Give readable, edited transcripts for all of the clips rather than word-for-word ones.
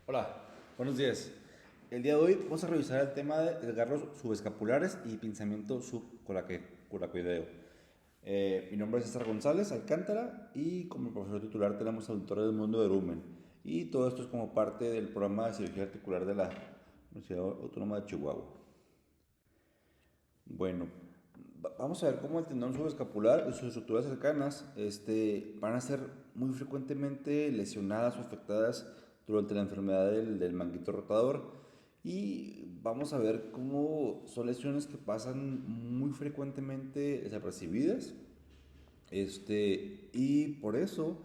Hola, buenos días. El día de hoy vamos a revisar el tema de desgarros subescapulares y pinzamiento subcoracoideo. Mi nombre es César González Alcántara y como profesor titular tenemos al doctor Edmundo de Rumen. Y todo esto es como parte del programa de cirugía articular de la Universidad Autónoma de Chihuahua. Bueno, vamos a ver cómo el tendón subescapular y sus estructuras cercanas van a ser muy frecuentemente lesionadas o afectadas durante la enfermedad del manguito rotador. Y vamos a ver cómo son lesiones que pasan muy frecuentemente desapercibidas. Y por eso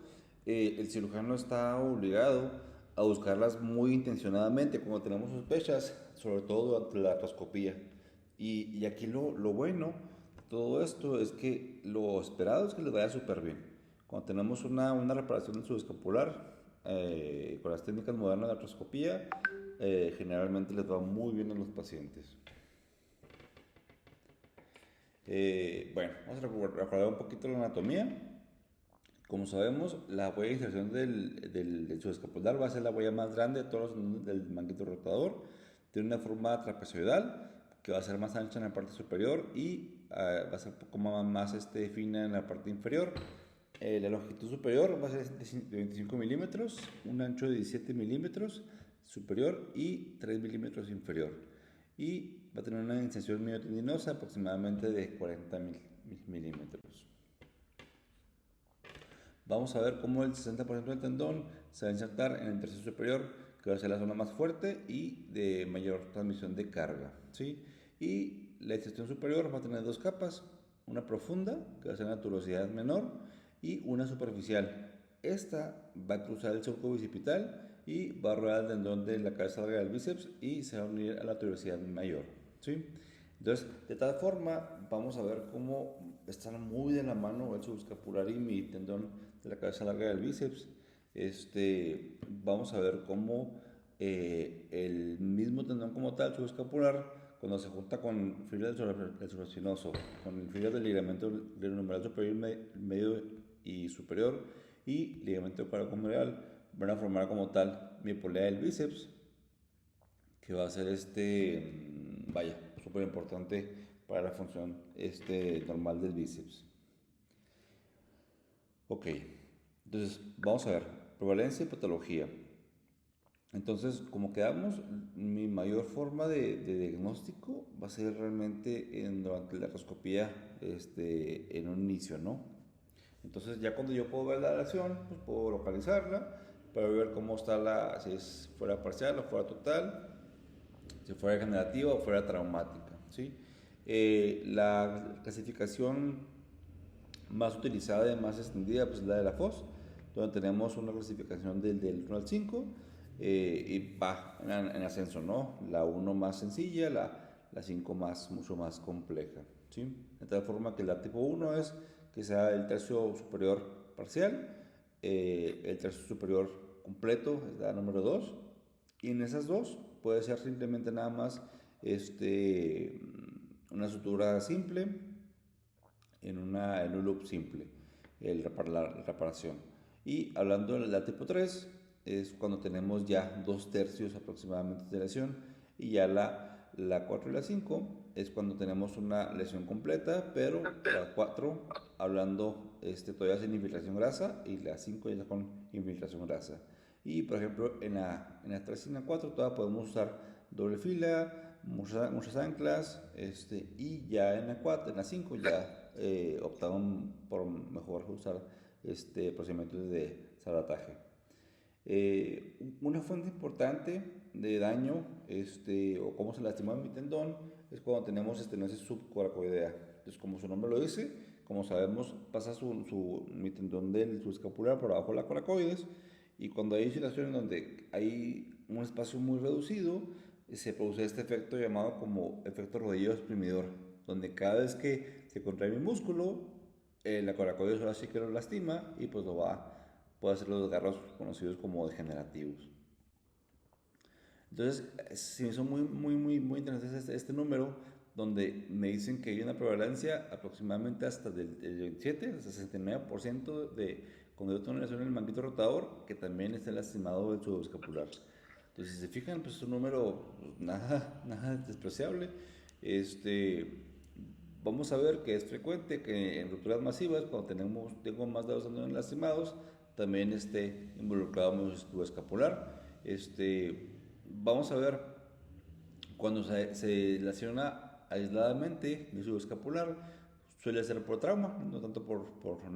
el cirujano está obligado a buscarlas muy intencionadamente cuando tenemos sospechas, sobre todo durante la artroscopía. Y aquí lo bueno de todo esto es que lo esperado es que les vaya súper bien. Cuando tenemos una reparación del subescapular con las técnicas modernas de artroscopía, generalmente les va muy bien a los pacientes. Bueno, vamos a recordar un poquito la anatomía. Como sabemos, la huella de inserción del subescapular va a ser la huella más grande de todos los del manguito rotador. Tiene una forma trapezoidal que va a ser más ancha en la parte superior y va a ser un poco más fina en la parte inferior. La longitud superior va a ser de 25 milímetros, un ancho de 17 milímetros superior y 3 milímetros inferior. Y va a tener una inserción miotendinosa aproximadamente de 40 milímetros. Vamos a ver cómo el 60% del tendón se va a insertar en el tercio superior, que va a ser la zona más fuerte y de mayor transmisión de carga, ¿sí? Y la inserción superior va a tener dos capas, una profunda, que va a ser una tuberosidad menor, y una superficial. Esta va a cruzar el surco bicipital y va a rodear el tendón de la cabeza larga del bíceps y se va a unir a la tuberosidad mayor, ¿sí? Entonces, de tal forma, vamos a ver cómo están muy de la mano el subescapular y mi tendón de la cabeza larga del bíceps. Vamos a ver cómo el mismo tendón como tal, subescapular, cuando se junta con fibras del supraespinoso, con el fibras del ligamento glenohumeral superior, medio y superior y ligamento coracohumeral, van a formar como tal mi polea del bíceps, que va a ser vaya, súper importante para la función normal del bíceps. Ok, entonces vamos a ver, prevalencia y patología. Entonces, como quedamos, mi mayor forma de diagnóstico va a ser realmente durante la artroscopía en un inicio, ¿no? Entonces, ya cuando yo puedo ver la lesión, pues puedo localizarla para ver cómo está si es fuera parcial o fuera total, si fuera degenerativa o fuera traumática, ¿sí? La clasificación más utilizada y más extendida pues, es la de la FOS, donde tenemos una clasificación del 1 al 5 y va en ascenso, ¿no? La uno más sencilla, la 5 mucho más compleja, ¿sí? De tal forma que la tipo uno es que sea el tercio superior parcial, el tercio superior completo es la número 2 y en esas dos puede ser simplemente nada más una sutura simple en un loop simple, la reparación. Y hablando de la tipo 3 es cuando tenemos ya dos tercios aproximadamente de lesión, y ya la 4 y la 5 es cuando tenemos una lesión completa, pero la 4 hablando todavía sin infiltración grasa y la 5 ya con infiltración grasa. Y por ejemplo en la 3 y en la 4 todavía podemos usar doble fila, muchas anclas, y ya en la 4, en la 5 ya optaron por mejor usar procedimientos de salvataje. Una fuente importante de daño o cómo se lastima mi tendón es cuando tenemos estenosis subcoracoidea. Entonces, como su nombre lo dice, como sabemos, pasa mi tendón del subescapular por abajo de la coracoides, y cuando hay situaciones donde hay un espacio muy reducido, se produce este efecto llamado como efecto rodillo exprimidor, donde cada vez que se contrae mi músculo, la coracoides ahora sí que lo lastima y pues puede hacer los desgarros conocidos como degenerativos. Entonces, se me hizo muy interesante este número, donde me dicen que hay una prevalencia aproximadamente hasta del 27, hasta 69% de cuando yo tengo una lesión en el manguito rotador, que también está lastimado el subescapular. Entonces, si se fijan, pues es un número pues, nada despreciable. Este, vamos a ver que es frecuente que en rupturas masivas, cuando tengo más de 2 tendones lastimados, también esté involucrado mi músculo escapular. Vamos a ver cuando se lesiona aisladamente mi músculo escapular, suele ser por trauma, no tanto por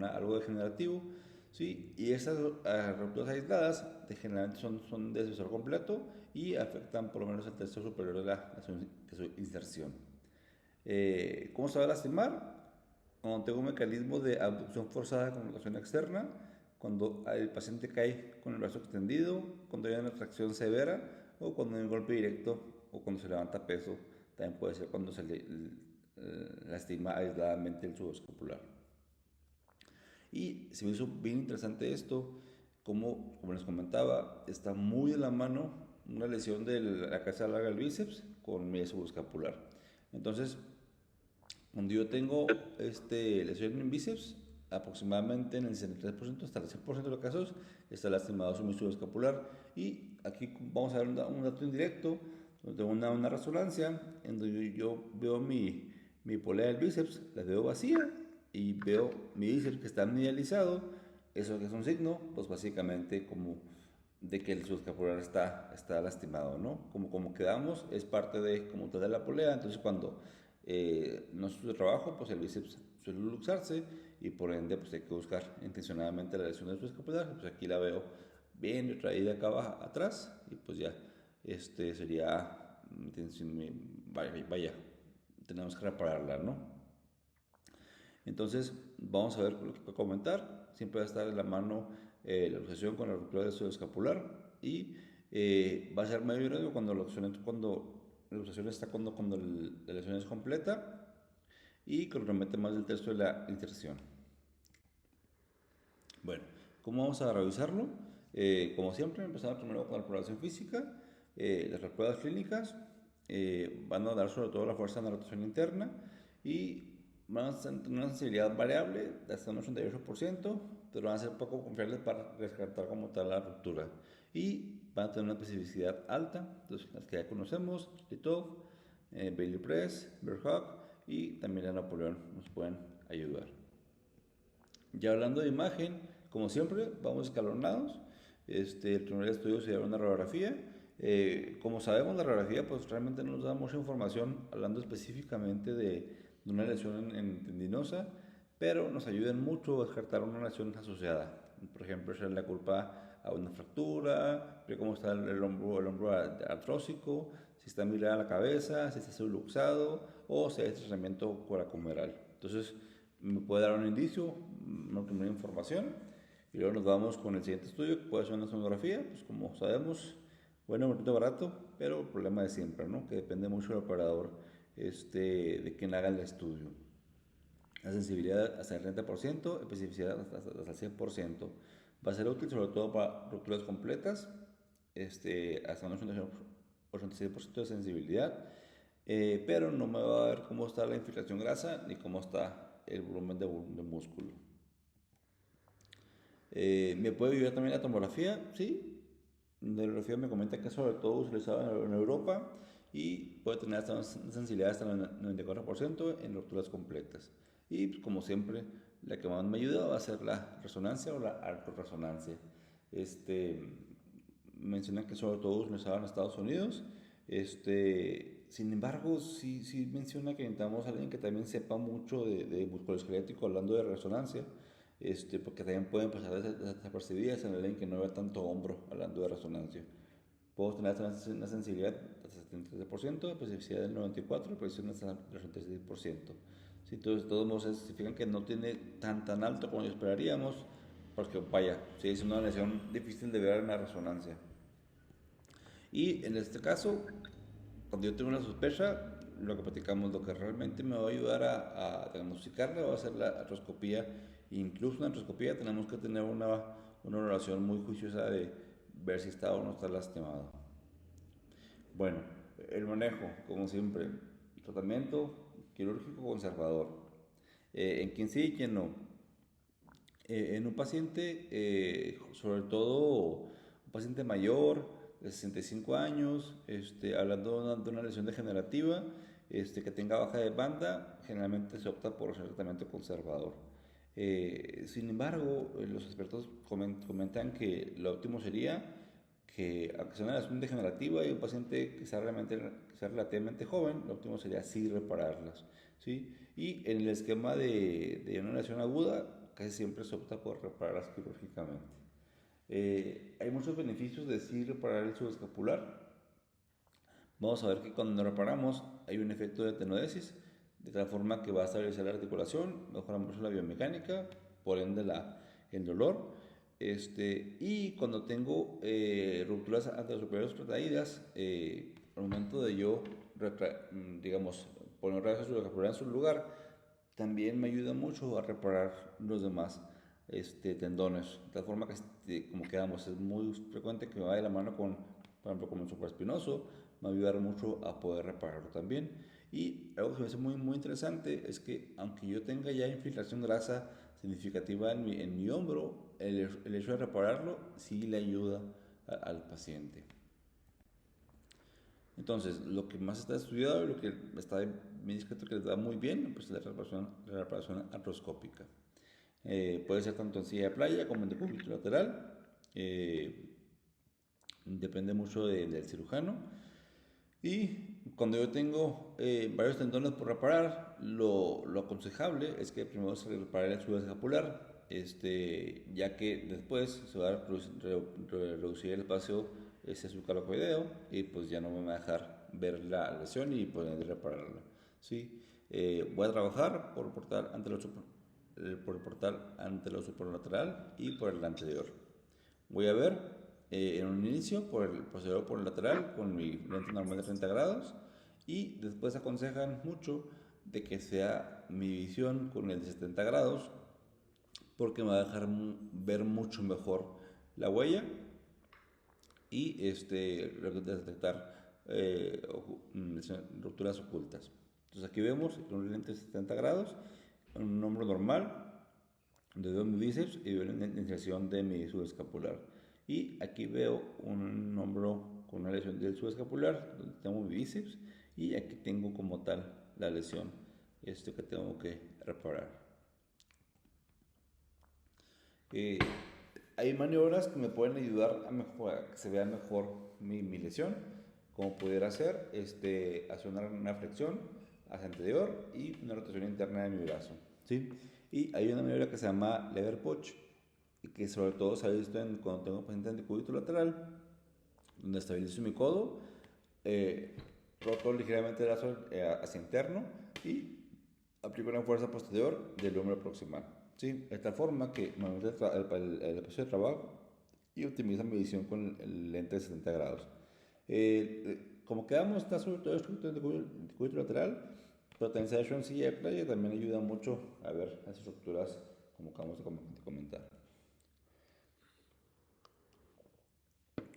algo degenerativo. ¿Sí? Y esas rupturas aisladas generalmente son de espesor completo y afectan por lo menos el tercio superior de su inserción. ¿Cómo se va a lastimar? Cuando tengo un mecanismo de abducción forzada con rotación externa, cuando el paciente cae con el brazo extendido, cuando hay una tracción severa o cuando hay un golpe directo o cuando se levanta peso, también puede ser cuando se lastima aisladamente el subescapular. Y se me hizo bien interesante esto, como les comentaba, está muy de la mano una lesión de la cabeza larga del bíceps con mi subescapular. Entonces, cuando yo tengo lesión en bíceps, aproximadamente en el 63% hasta el 100% de los casos está lastimado su músculo escapular. Y aquí vamos a ver un dato indirecto, donde tengo una resonancia, en donde yo veo mi polea del bíceps, la veo vacía y veo mi bíceps que está medializado. Eso que es un signo, pues básicamente como de que el subescapular está lastimado, ¿no? Como quedamos, es parte de como de la polea, entonces cuando no es su trabajo, pues el bíceps suele luxarse y por ende pues hay que buscar intencionadamente la lesión del subescapular, pues aquí la veo bien retraída acá atrás y pues ya, sería, vaya, tenemos que repararla, ¿no? Entonces, vamos a ver lo que puedo comentar. Siempre va a estar en la mano la luxación con la ruptura del escapular y va a ser mayor cuando la luxación está cuando la lesión es completa y compromete más del tercio de la inserción. Bueno, ¿cómo vamos a revisarlo? Como siempre, empezamos primero con la exploración física. Las pruebas clínicas van a dar sobre todo la fuerza de la rotación interna y van a tener una sensibilidad variable de hasta un 88%, pero van a ser poco confiables para descartar como tal la ruptura. Y van a tener una especificidad alta, entonces las que ya conocemos, Litov, Bailey Press, Berhawk y también la Napoleón nos pueden ayudar. Ya hablando de imagen, como siempre, vamos escalonados. El primer estudio se llama una radiografía. Como sabemos, la radiografía pues realmente no nos da mucha información hablando específicamente de una lesión en tendinosa, pero nos ayudan mucho a descartar una lesión asociada. Por ejemplo, echarle la culpa a una fractura, ver cómo está el hombro artrósico, si está mirada la cabeza, si está subluxado o si hay estrechamiento coracomeral. Entonces, me puede dar un indicio, una primera información, y luego nos vamos con el siguiente estudio, que puede ser una sonografía, pues como sabemos, bueno, un poquito barato, pero el problema de siempre, ¿no? Que depende mucho del operador, de quien haga el estudio. La sensibilidad hasta el 30%, especificidad hasta el 100%. Va a ser útil sobre todo para rupturas completas, hasta un 86% de sensibilidad, pero no me va a ver cómo está la infiltración grasa ni cómo está el volumen de músculo. ¿Me puede ayudar también la tomografía? Sí. La tomografía me comenta que es sobre todo utilizada en Europa y puede tener hasta una sensibilidad hasta el 94% en rupturas completas. Y pues, como siempre, la que más me ayuda va a ser la resonancia o la altorresonancia. Mencionan que sobre todo utilizada en Estados Unidos. Sin embargo, sí menciona que necesitamos a alguien que también sepa mucho de musculoesquelético hablando de resonancia, porque también pueden pasar desapercibidas en alguien que no ve tanto hombro hablando de resonancia. Podemos tener una sensibilidad del 73%, especificidad del 94%, precisión hasta del 86%. Si entonces, de todos modos, se fijan que no tiene tan alto como esperaríamos, porque vaya, si es una lesión difícil de ver en la resonancia. Y en este caso, cuando yo tengo una sospecha, lo que platicamos, lo que realmente me va a ayudar a diagnosticarla va a ser la artroscopía. Incluso en la artroscopía tenemos que tener una valoración muy juiciosa de ver si está o no está lastimado. Bueno, el manejo, como siempre, tratamiento quirúrgico conservador. En quien sí y quien no. En un paciente, sobre todo un paciente mayor, de 65 años, hablando de una lesión degenerativa, que tenga baja de banda, generalmente se opta por hacer tratamiento conservador. Sin embargo, los expertos comentan que lo óptimo sería que, aunque sea una lesión degenerativa y un paciente que sea relativamente joven, lo óptimo sería sí repararlas, ¿sí? Y en el esquema de una lesión aguda, casi siempre se opta por repararlas quirúrgicamente. Hay muchos beneficios de sí reparar el subescapular. Vamos a ver que cuando reparamos hay un efecto de tenodesis, de tal forma que va a estabilizar la articulación, mejora mucho la biomecánica, por ende el dolor. Y cuando tengo rupturas anterosuperiores retraídas, al momento de yo, digamos, poner el subescapular en su lugar, también me ayuda mucho a reparar los demás tendones. De tal forma que, como quedamos, es muy frecuente que me vaya de la mano con, por ejemplo, con el supraespinoso, me va a ayudar mucho a poder repararlo también. Y algo que me hace muy interesante es que, aunque yo tenga ya infiltración grasa significativa en mi hombro, el hecho de repararlo sí le ayuda al paciente. Entonces, lo que más está estudiado y lo que está bien discreto que les da muy bien, pues es la reparación artroscópica. Puede ser tanto en silla de playa como en decúbito lateral. Depende mucho del cirujano. Y cuando yo tengo varios tendones por reparar, lo aconsejable es que primero se repare el subescapular, ya que después se va a reducir el espacio subcalacoideo y pues ya no me va a dejar ver la lesión y poder repararla. ¿Sí? Voy a trabajar por el portal anterolateral y por el anterior. Voy a ver en un inicio por el posterior por el lateral con mi lente normal de 30 grados y después aconsejan mucho de que sea mi visión con el de 70 grados porque me va a dejar ver mucho mejor la huella y detectar rupturas ocultas. Entonces aquí vemos con un lente de 70 grados, un hombro normal, donde veo mi bíceps y veo la inserción de mi subescapular. Y aquí veo un hombro con una lesión del subescapular, donde tengo mi bíceps, y aquí tengo como tal la lesión que tengo que reparar. Eh, Hay maniobras que me pueden ayudar a mejorar, que se vea mejor mi lesión, como pudiera ser hacer una flexión hacia anterior y una rotación interna de mi brazo, ¿sí? Y hay una maniobra que se llama lever push, y que sobre todo se ha visto cuando tengo pacientes en decúbito lateral, donde estabilizo mi codo, roto ligeramente el brazo hacia interno y aplico una fuerza posterior del hombro proximal. ¿Sí? De tal forma que me aumenta el espacio de trabajo y optimiza mi visión con el lente de 70 grados. Como quedamos, está sobre todo escrito en decúbito lateral, pero también se ha hecho en silla de playa, también ayuda mucho a ver las estructuras como acabamos de comentar.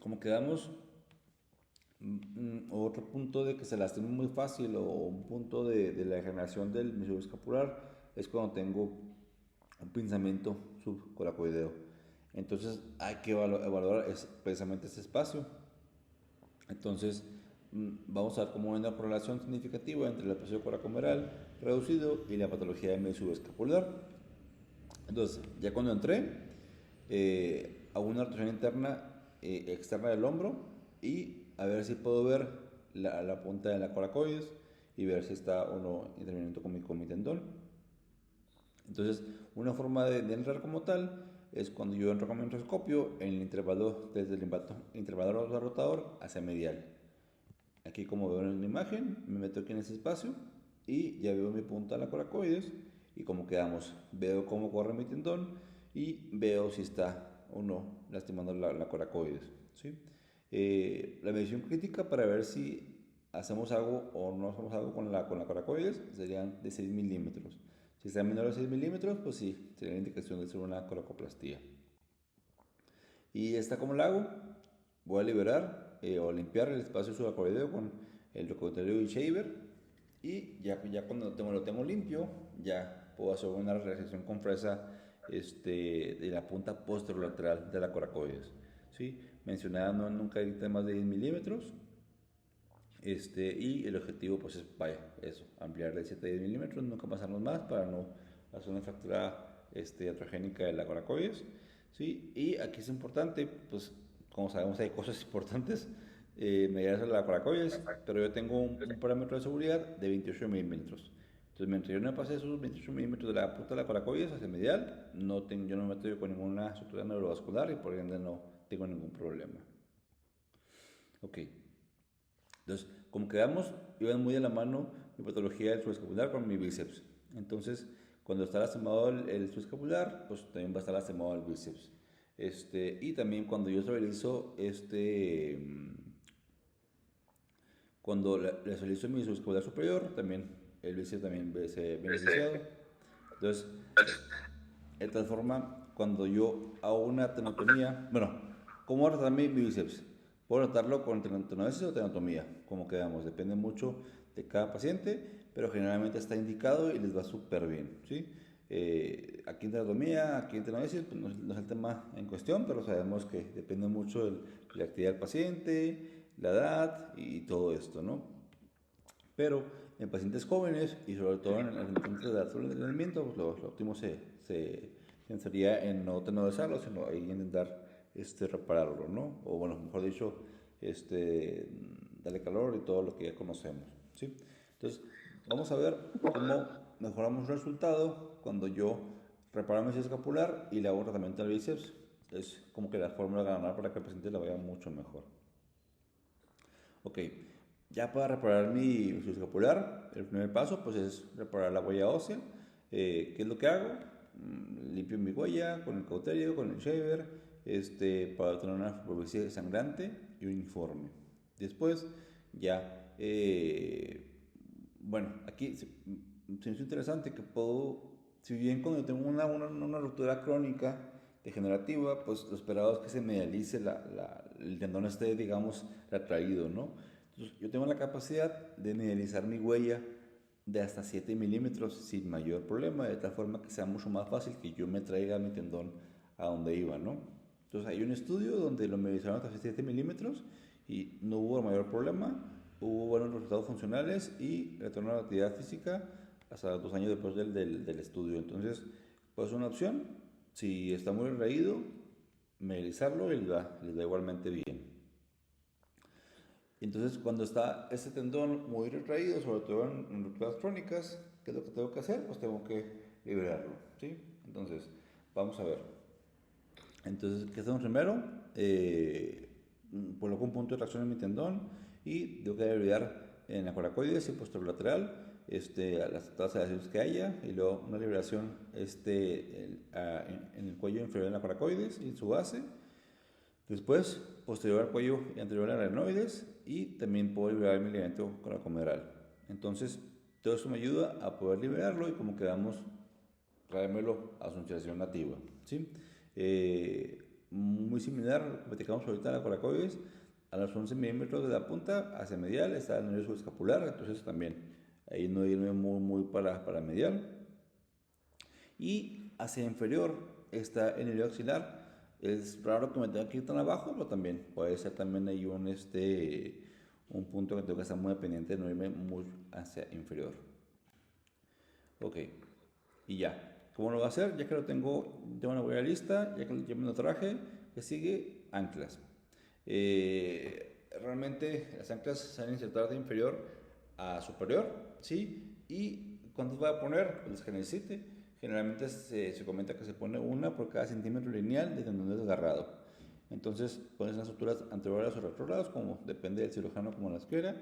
Como quedamos, otro punto de que se lastime muy fácil o un punto de la degeneración del miembro escapular es cuando tengo un pinzamiento subcoracoideo. Entonces hay que evaluar precisamente ese espacio. Entonces vamos a ver cómo hay una correlación significativa entre el espacio coracomeral reducido y la patología de medio subescapular. Entonces, ya cuando entré, hago una rotación interna externa del hombro y a ver si puedo ver la punta de la coracoides y ver si está o no interviniendo con mi tendón. Entonces, una forma de entrar como tal es cuando yo entro con mi endoscopio en el intervalo desde el intervalo rotador hacia medial. Aquí, como veo en la imagen, me meto aquí en ese espacio y ya veo mi punta de la coracoides y como quedamos, veo cómo corre mi tendón y veo si está o no lastimando la coracoides, ¿sí? La medición crítica para ver si hacemos algo o no hacemos algo con la coracoides serían de 6 milímetros. Si está menor de 6 milímetros, pues sí, sería la indicación de hacer una coracoplastía. Y esta, como la hago, voy a liberar o limpiar el espacio subacoideo con el recotorio y shaver. Y ya cuando lo tengo limpio, ya puedo hacer una realización con fresa de la punta posterolateral de la coracoides. ¿Sí? mencionaba no nunca irte más de 10 milímetros. Y el objetivo pues es, vaya, eso, ampliar de 7 a 10 milímetros, nunca pasarnos más para no hacer una fractura atrogénica de la coracoides, ¿sí? Y aquí es importante, pues como sabemos hay cosas importantes, medidas de la coracoides, pero yo tengo un parámetro de seguridad de 28 milímetros. Entonces, mientras yo no pase esos 28 milímetros de la punta de la coracoides hacia medial, yo no me meto con ninguna estructura neurovascular y por ende no tengo ningún problema. Ok. Entonces, como quedamos, iban muy de la mano mi patología del subescapular con mi bíceps. Entonces, cuando está lastimado el subescapular, pues también va a estar lastimado el bíceps. Y también cuando yo estabilizo cuando le estabilizo mi subescapular superior, también el bíceps también se ve beneficiado. Entonces, de tal forma, cuando yo hago una tenotomía, bueno, ¿cómo tratar mi bíceps? Puedo tratarlo con tenodesis o tenotomía, como quedamos, depende mucho de cada paciente, pero generalmente está indicado y les va súper bien, ¿sí? Aquí en tenotomía, aquí en tenodesis, pues no es el tema en cuestión, pero sabemos que depende mucho de la actividad del paciente, la edad y todo esto, ¿no? Pero en pacientes jóvenes y sobre todo en los pacientes de alto rendimiento, pues lo óptimo se pensaría en no tenodizarlo, sino ahí intentar repararlo, ¿no? O bueno, mejor dicho, darle calor y todo lo que ya conocemos, ¿sí? Entonces, vamos a ver cómo mejoramos el resultado cuando yo reparo mi escapular y le hago tratamiento al bíceps. Es como que la fórmula de ganar para que el paciente la vaya mucho mejor. Ok, ya para reparar mi escapular, el primer paso pues es reparar la huella ósea. ¿Qué es lo que hago? Limpio mi huella con el cauterio, con el shaver, para obtener una superficie sangrante y uniforme. Después ya, bueno, aquí se me hizo interesante que puedo, si bien cuando tengo una ruptura crónica degenerativa, pues lo esperado es que se medialice el tendón digamos, retraído, ¿no? Entonces, yo tengo la capacidad de medializar mi huella de hasta 7 milímetros sin mayor problema, de tal forma que sea mucho más fácil que yo me traiga mi tendón a donde iba, ¿no? Entonces, hay un estudio donde lo medializaron hasta 7 milímetros y no hubo mayor problema, hubo buenos resultados funcionales y retorno a la actividad física hasta 2 años después del estudio. Entonces, pues es una opción. Si está muy retraído, medializarlo y les da igualmente bien. Entonces, cuando está ese tendón muy retraído, sobre todo en rupturas crónicas, ¿qué es lo que tengo que hacer? Pues tengo que liberarlo, ¿sí? Entonces, vamos a ver. Entonces, ¿qué hacemos primero? Coloco un punto de tracción en mi tendón y tengo que liberar en la coracoides y posterolateral a las tasas que haya y luego una liberación en el cuello inferior de la coracoides y su base. Después, posterior al cuello y anterior a la arenoides y también puedo liberar mi ligamento coracomedular. Entonces, todo esto me ayuda a poder liberarlo y como quedamos, traérmelo a su situación nativa, ¿sí? Muy similar a lo que platicamos ahorita de la coracoides, a los 11 milímetros de la punta hacia medial está el nervio subescapular, entonces también ahí no irme muy para medial. Y hacia inferior está el nervio axilar. Es raro que me tenga que ir tan abajo, pero también puede ser también ahí un punto que tengo que estar muy pendiente de no irme muy hacia inferior. Ok, y ya. ¿Cómo lo voy a hacer? Ya que lo tengo, ya me voy a lista, ya que ya me lo traje, que sigue anclas. Realmente las anclas se van a insertar de inferior a superior, ¿sí? ¿Y cuántas voy a poner? Pues las que necesite. Generalmente se comenta que se pone una por cada centímetro lineal de tendón desgarrado. Entonces pones las suturas anteriores o retrógradas, como depende del cirujano como las quiera.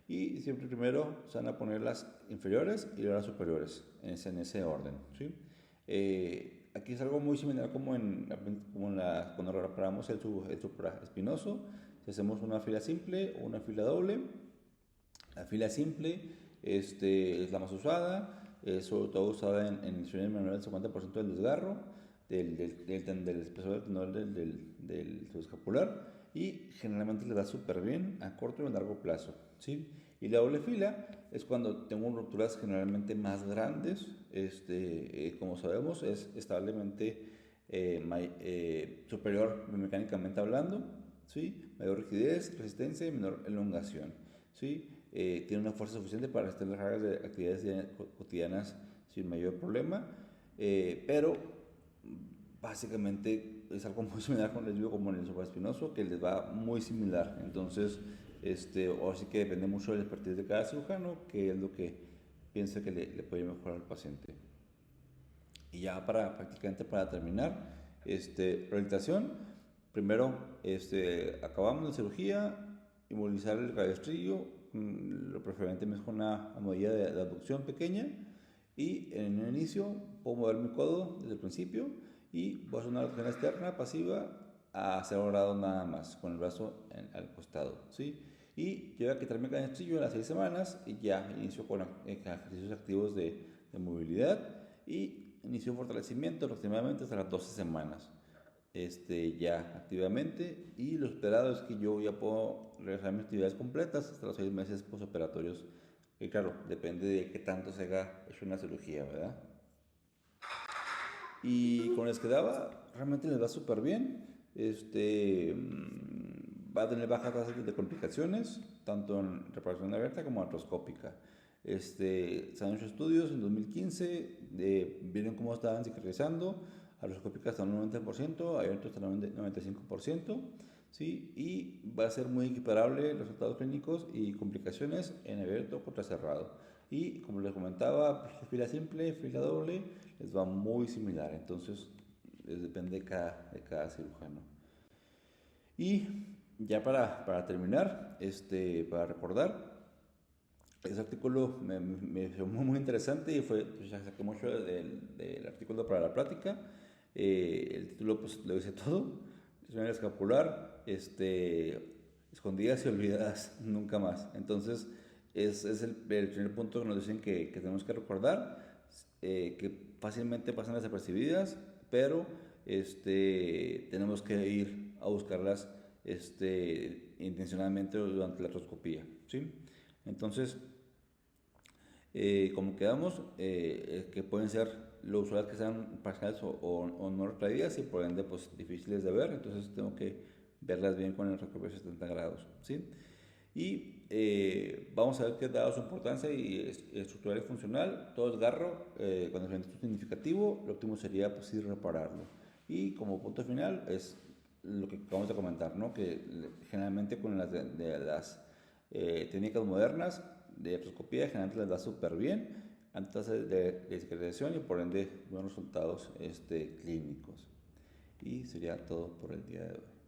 Y siempre primero se van a poner las inferiores y luego las superiores, en ese orden, ¿sí? Aquí es algo muy similar como cuando reparamos el supraespinoso. Si hacemos una fila simple o una fila doble, la fila simple es la más usada, sobre todo usada en lesiones menores del 50% del desgarro, del espesor del tendón del subescapular y generalmente le da súper bien a corto y a largo plazo, ¿sí? Y la doble fila es cuando tengo rupturas generalmente más grandes, como sabemos es establemente superior mecánicamente hablando, ¿sí? Mayor rigidez, resistencia y menor elongación, ¿sí? Tiene una fuerza suficiente para resistir las cargas de actividades cotidianas sin mayor problema, pero básicamente es algo muy similar con el digo como en el supraespinoso, que les va muy similar. Entonces, o sí que depende mucho del expertise de cada cirujano, que es lo que piensa que le puede mejorar al paciente. Y ya prácticamente para terminar, rehabilitación. Primero, acabamos la cirugía, inmovilizar el cabestrillo, lo preferentemente con una medida de abducción pequeña. Y en el inicio puedo mover mi codo desde el principio y voy a hacer una rotación externa pasiva a 0 grados nada más, con el brazo al costado, ¿sí? Y yo voy a quitarme el cabestrillo a las 6 semanas y ya inicio con ejercicios activos de movilidad y inicio fortalecimiento aproximadamente hasta las 12 semanas. Ya activamente, y lo esperado es que yo ya puedo regresar a mis actividades completas hasta los 6 meses postoperatorios, que claro, depende de qué tanto se haya hecho una cirugía, ¿verdad? Y con les que daba, realmente les va súper bien. Va a tener bajas tasas de complicaciones, tanto en reparación abierta como artroscópica. Se han hecho estudios en 2015, vieron cómo estaban cicatrizando, artroscópica hasta un 90%, abierto hasta un 95%, ¿sí? Y va a ser muy equiparable los resultados clínicos y complicaciones en abierto contra cerrado. Y como les comentaba, fila simple, fila doble, les va muy similar. Entonces, depende de cada cirujano. Y ya para terminar, para recordar, ese artículo me fue muy interesante y pues, ya saqué mucho del artículo para la plática. El título pues lo dice todo. Lesiones escapular, escondidas y olvidadas nunca más. Entonces, es el primer punto que nos dicen que tenemos que recordar, que fácilmente pasan desapercibidas, pero tenemos que ir a buscarlas intencionalmente durante la artroscopía, ¿sí? Entonces, como quedamos, que pueden ser lo usual que sean parciales o no retraídas y por ende pues difíciles de ver, entonces tengo que verlas bien con el artroscopio de 70 grados, ¿sí? Y vamos a ver qué dado su importancia y estructural y funcional, todo desgarro, cuando el evento es significativo, lo óptimo sería pues ir repararlo. Y como punto final es lo que acabamos de comentar, ¿no? Que generalmente con de las técnicas modernas de artroscopía generalmente les da súper bien antes de cicatrización y por ende buenos resultados clínicos. Y sería todo por el día de hoy.